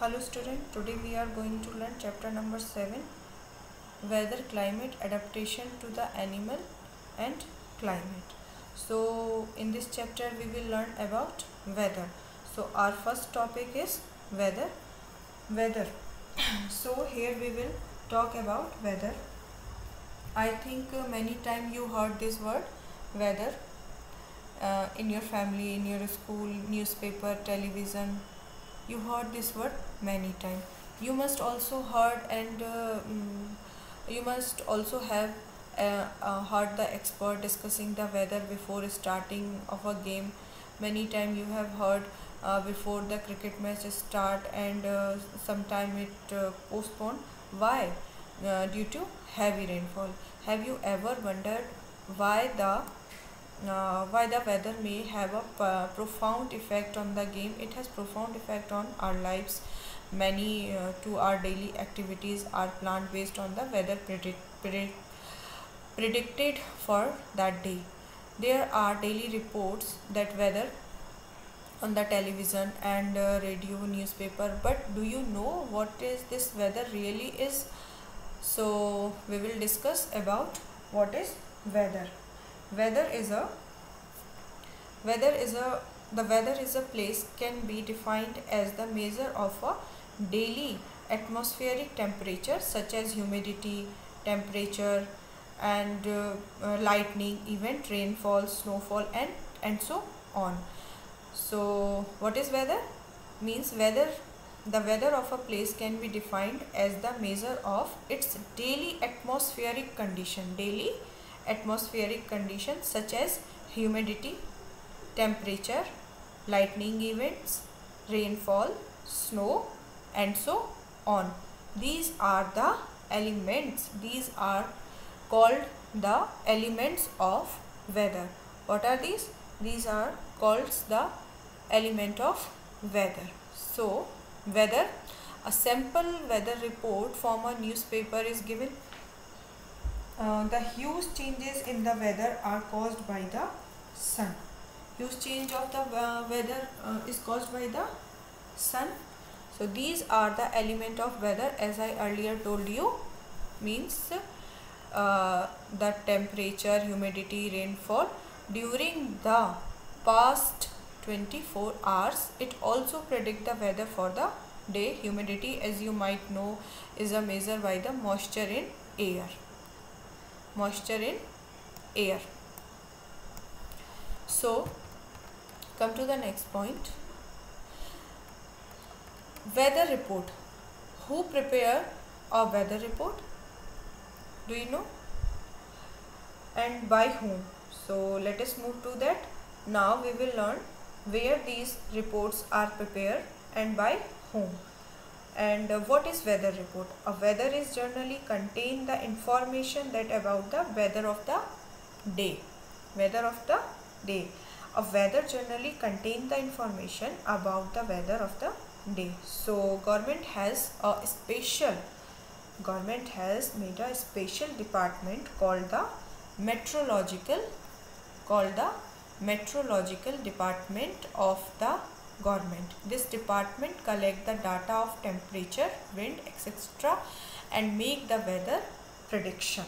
Hello student, today we are going to learn chapter number 7, weather, climate, adaptation to the animal and climate. So in this chapter we will learn about weather. So our first topic is weather. So here we will talk about weather. I think many times you heard this word weather in your family, in your school, newspaper, television. You heard this word many times. You must also heard and you must also have heard the expert discussing the weather before starting of a game. Many times you have heard before the cricket match start and sometime it postpone. Why? Due to heavy rainfall. Have you ever wondered why the weather may have a profound effect on the game? It has profound effect on our lives. Many to our daily activities are planned based on the weather predicted for that day. There are daily reports that weather on the television and radio, newspaper, but do you know what is this weather really is? So we will discuss about what is weather. Weather is a the weather is a place can be defined as the measure of a daily atmospheric temperature such as humidity, temperature and lightning event, rainfall, snowfall and so on. So what is weather? Means the weather of a place can be defined as the measure of its daily atmospheric conditions such as humidity, temperature, lightning events, rainfall, snow and so on. These are the elements. These are called the elements of weather. What are these? These are called the element of weather. So weather, a simple weather report from a newspaper is given. The huge changes in the weather are caused by the sun. Huge change of the weather is caused by the sun. So these are the element of weather, as I earlier told you, means the temperature, humidity, rainfall during the past 24 hours. It also predict the weather for the day. Humidity, as you might know, is a measure by the moisture in air. So come to the next point. Weather report. Who prepare a weather report? Do you know? And by whom? So let us move to that. Now we will learn where these reports are prepared and by whom. And what is weather report? A weather is generally contain the information that about the weather of the day. A weather generally contain the information about the weather of the day. So government has made a special department called the meteorological department of the government. This department collect the data of temperature, wind, etc. and make the weather prediction.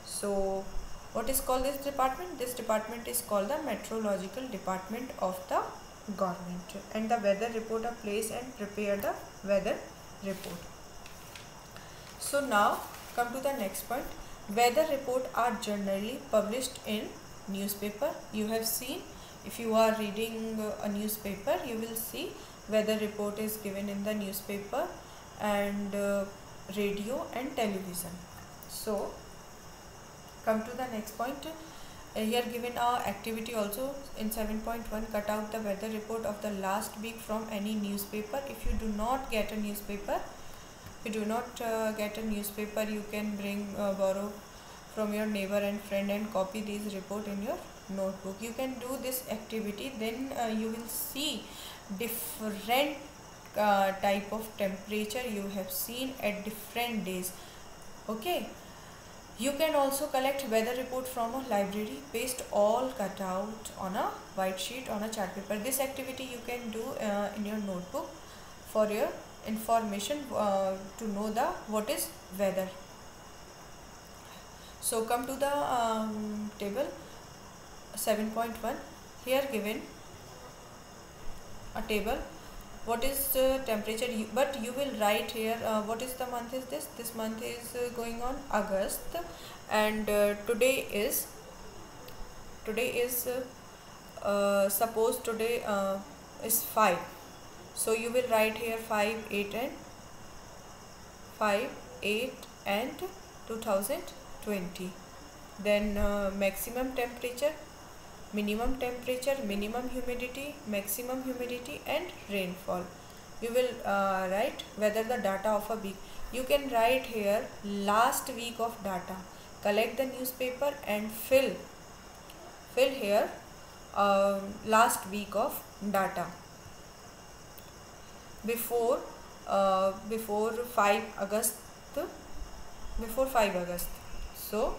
So what is called this department? This department is called the meteorological department of the government, and the weather report a place and prepare the weather report. So now come to the next point. Weather report are generally published in newspaper. You have seen, if you are reading a newspaper, you will see weather report is given in the newspaper and radio and television. So come to the next point. Here given our activity also in 7.1. Cut out the weather report of the last week from any newspaper. If you do not get a newspaper, you can borrow from your neighbor and friend and copy these report in your notebook. You can do this activity, then you will see different type of temperature you have seen at different days. Okay. You can also collect weather report from a library. Paste all cut out on a white sheet on a chart paper. This activity you can do in your notebook. for your information to know the what is weather. So come to the table 7.1. Here given a table what is temperature, but you will write here what is the month is this month is going on August, and today is suppose today is 5, so you will write here 5 8 and 2020. Then maximum temperature, minimum temperature, minimum humidity, maximum humidity, and rainfall. You will write whether the data of a week. You can write here last week of data. Collect the newspaper and fill here last week of data before 5 August. So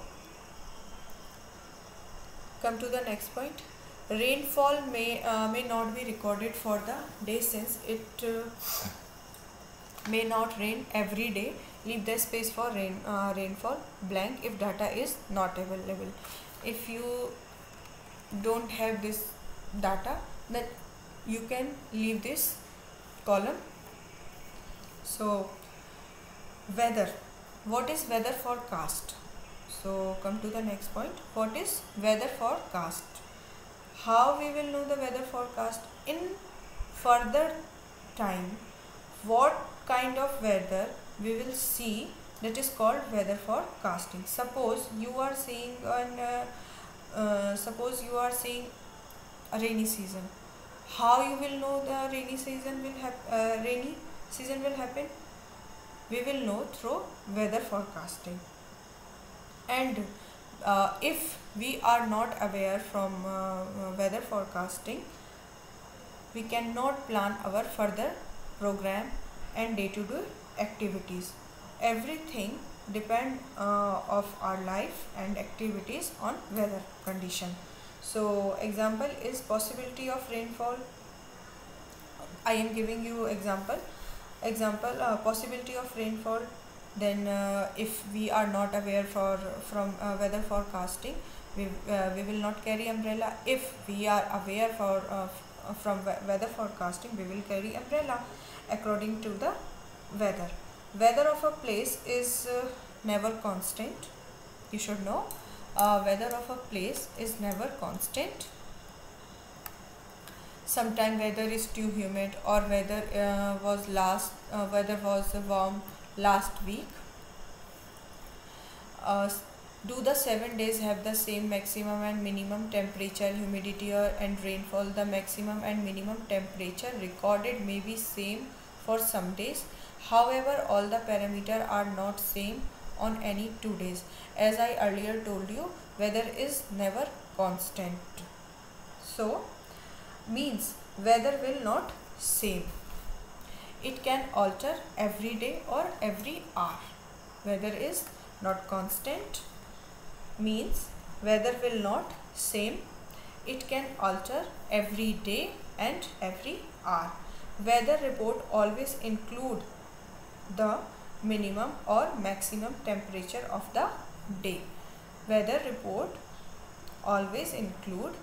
come to the next point. Rainfall may not be recorded for the day since it may not rain every day. Leave the space for rainfall blank if data is not available. If you don't have this data, then you can leave this column. So weather, what is weather forecast? So come to the next point. What is weather forecast? How we will know the weather forecast? In further time, what kind of weather we will see, that is called weather forecasting. Suppose you are seeing a rainy season. How you will know the rainy season will happen? We will know through weather forecasting. And if we are not aware from weather forecasting, we cannot plan our further program and day-to-day activities. Everything depend of our life and activities on weather condition. So example is possibility of rainfall. I am giving you example possibility of rainfall. Then if we are not aware from weather forecasting, we will not carry umbrella. If we are aware from weather forecasting, we will carry umbrella according to the weather. Weather of a place is never constant. You should know weather of a place is never constant. Sometime weather is too humid, or weather was warm last week. Do the 7 days have the same maximum and minimum temperature, humidity and rainfall? The maximum and minimum temperature recorded may be same for some days. However, all the parameters are not same on any 2 days. As I earlier told you, weather is never constant. So means weather will not same. It can alter every day or every hour. Weather is not constant means weather will not same. It can alter every day and every hour. Weather report always include the minimum or maximum temperature of the day. Weather report always include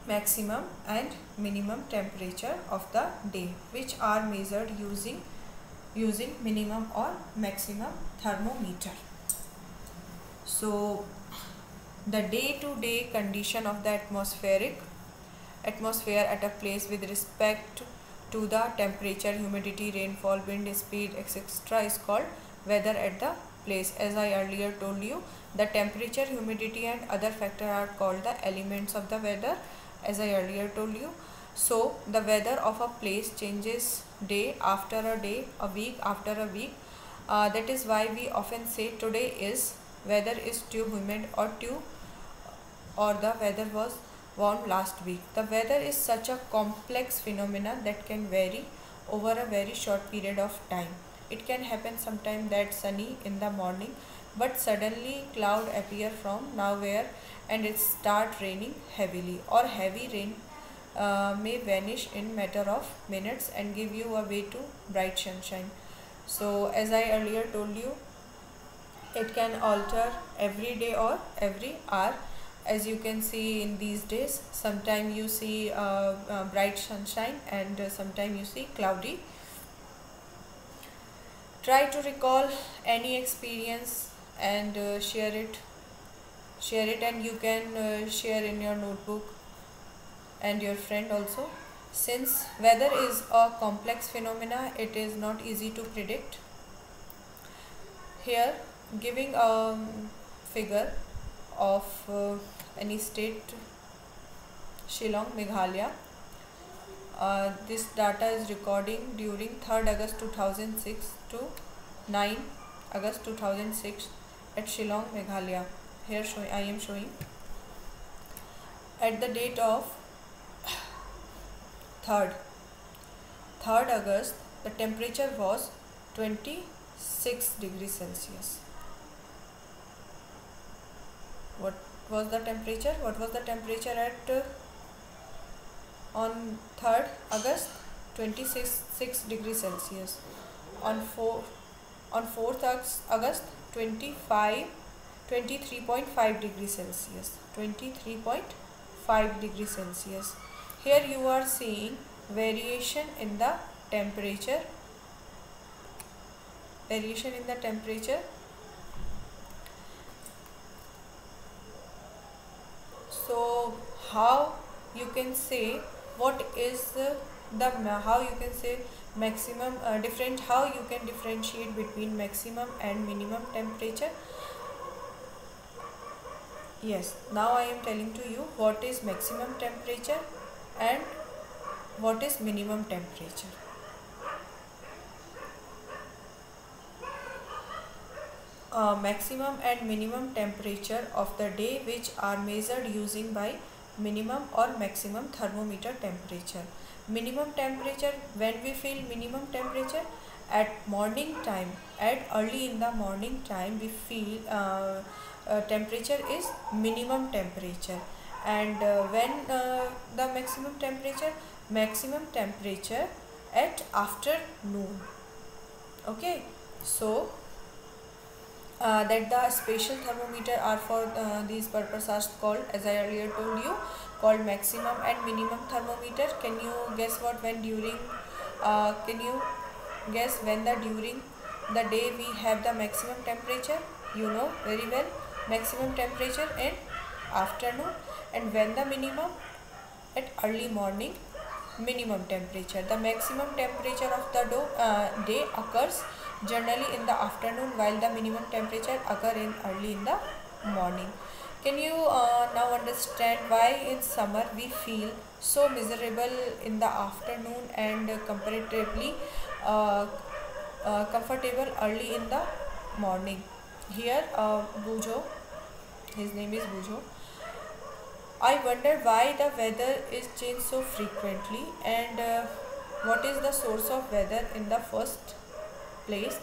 maximum and minimum temperature of the day, which are measured using minimum or maximum thermometer. So the day-to-day condition of the atmosphere at a place with respect to the temperature, humidity, rainfall, wind speed, etc. is called weather at the place. As I earlier told you, the temperature, humidity and other factors are called the elements of the weather, as I earlier told you. So the weather of a place changes day after a day, a week after a week. That is why we often say today is weather is too humid or the weather was warm last week. The weather is such a complex phenomenon that can vary over a very short period of time. It can happen sometime that sunny in the morning, but suddenly cloud appear from nowhere and it start raining heavily, or heavy rain may vanish in matter of minutes and give you a way to bright sunshine. So as I earlier told you, it can alter every day or every hour. As you can see in these days, sometime you see bright sunshine and sometime you see cloudy. Try to recall any experience and share it, and you can share in your notebook and your friend also. Since weather is a complex phenomena, it is not easy to predict. Here giving a figure of any state, Shillong, Meghalaya. This data is recording during 3rd August 2006 to 9 August 2006 at Shillong, Meghalaya. Here I am showing at the date of 3rd August, the temperature was 26 degrees Celsius. What was the temperature? What was the temperature at on 3rd August? 26 degrees Celsius. On 4th August, 23.5 degrees Celsius. 23.5 degrees Celsius. Here you are seeing variation in the temperature. Variation in the temperature. So how you can say what is how you can say maximum how you can differentiate between maximum and minimum temperature? Yes, now I am telling to you what is maximum temperature and what is minimum temperature. Maximum and minimum temperature of the day, which are measured using by minimum or maximum thermometer temperature. Minimum temperature, when we feel minimum temperature at morning time, at early in the morning time, we feel temperature is minimum temperature. And when the maximum temperature at afternoon. Okay, so that the special thermometer are for these purpose are called, as I earlier told you, called maximum and minimum thermometer. Can you guess what when during can you guess when during the day we have the maximum temperature? You know very well, maximum temperature in afternoon, and when the minimum? At early morning minimum temperature. The maximum temperature of the day occurs generally in the afternoon, while the minimum temperature occur in early in the morning. Can you now understand why in summer we feel so miserable in the afternoon and comparatively comfortable early in the morning? Here Bujo, his name is Bujo. I wonder why the weather is changed so frequently, and what is the source of weather in the first place.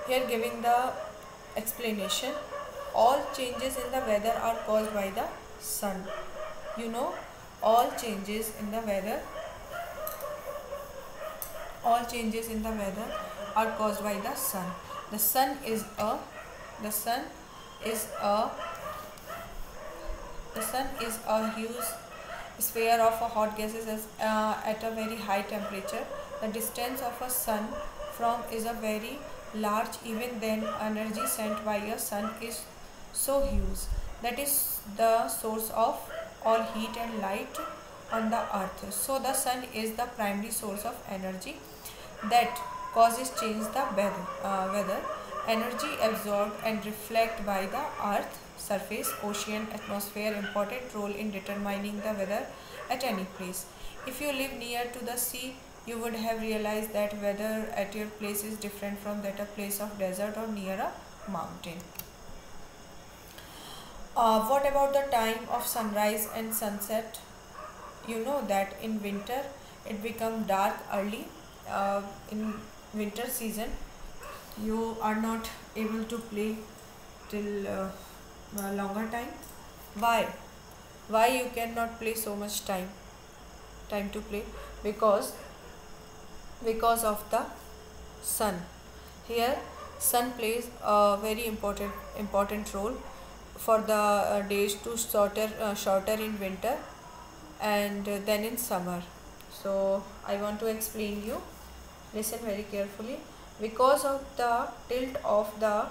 Here giving the explanation. All changes in the weather are caused by the sun. You know, all changes in the weather are caused by the sun. The sun is a huge sphere of hot gases at a very high temperature. The distance of a sun from is a very large. Even then, energy sent by a sun is so huge. That is the source of all heat and light on the earth. So the sun is the primary source of energy that causes change the weather. Energy absorbed and reflected by the earth surface, ocean, atmosphere important role in determining the weather at any place. If you live near to the sea, you would have realized that weather at your place is different from that a place of desert or near a mountain. What about the time of sunrise and sunset? You know that in winter it becomes dark early. In winter season you are not able to play till longer time. Why Why you cannot play so much time to play? Because of the sun. Here sun plays a very important role for the days to shorter in winter and then in summer. So I want to explain you. Listen very carefully. Because of the tilt of the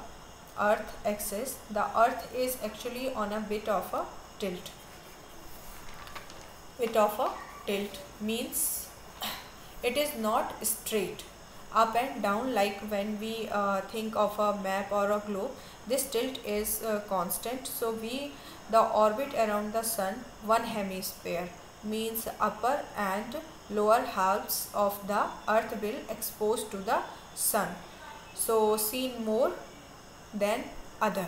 earth axis, the earth is actually on a bit of a tilt. Bit of a tilt means it is not straight up and down like when we think of a map or a globe. This tilt is constant. So the orbit around the sun, one hemisphere means upper and lower halves of the earth will exposed to the sun, so seen more than other,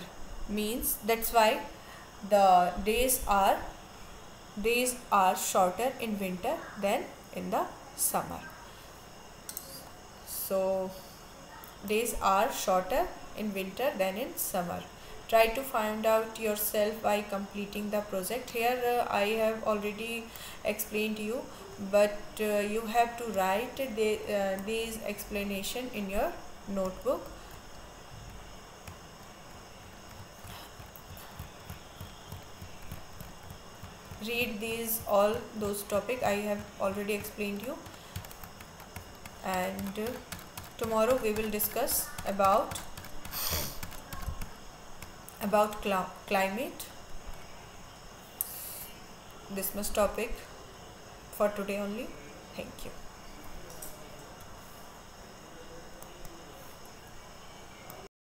means that's why the days are shorter in winter than in the summer. So days are shorter in winter than in summer. Try to find out yourself by completing the project. Here I have already explained you, but you have to write these explanation in your notebook. Read all those topic I have already explained you, and tomorrow we will discuss about climate. This much topic for today only. Thank you.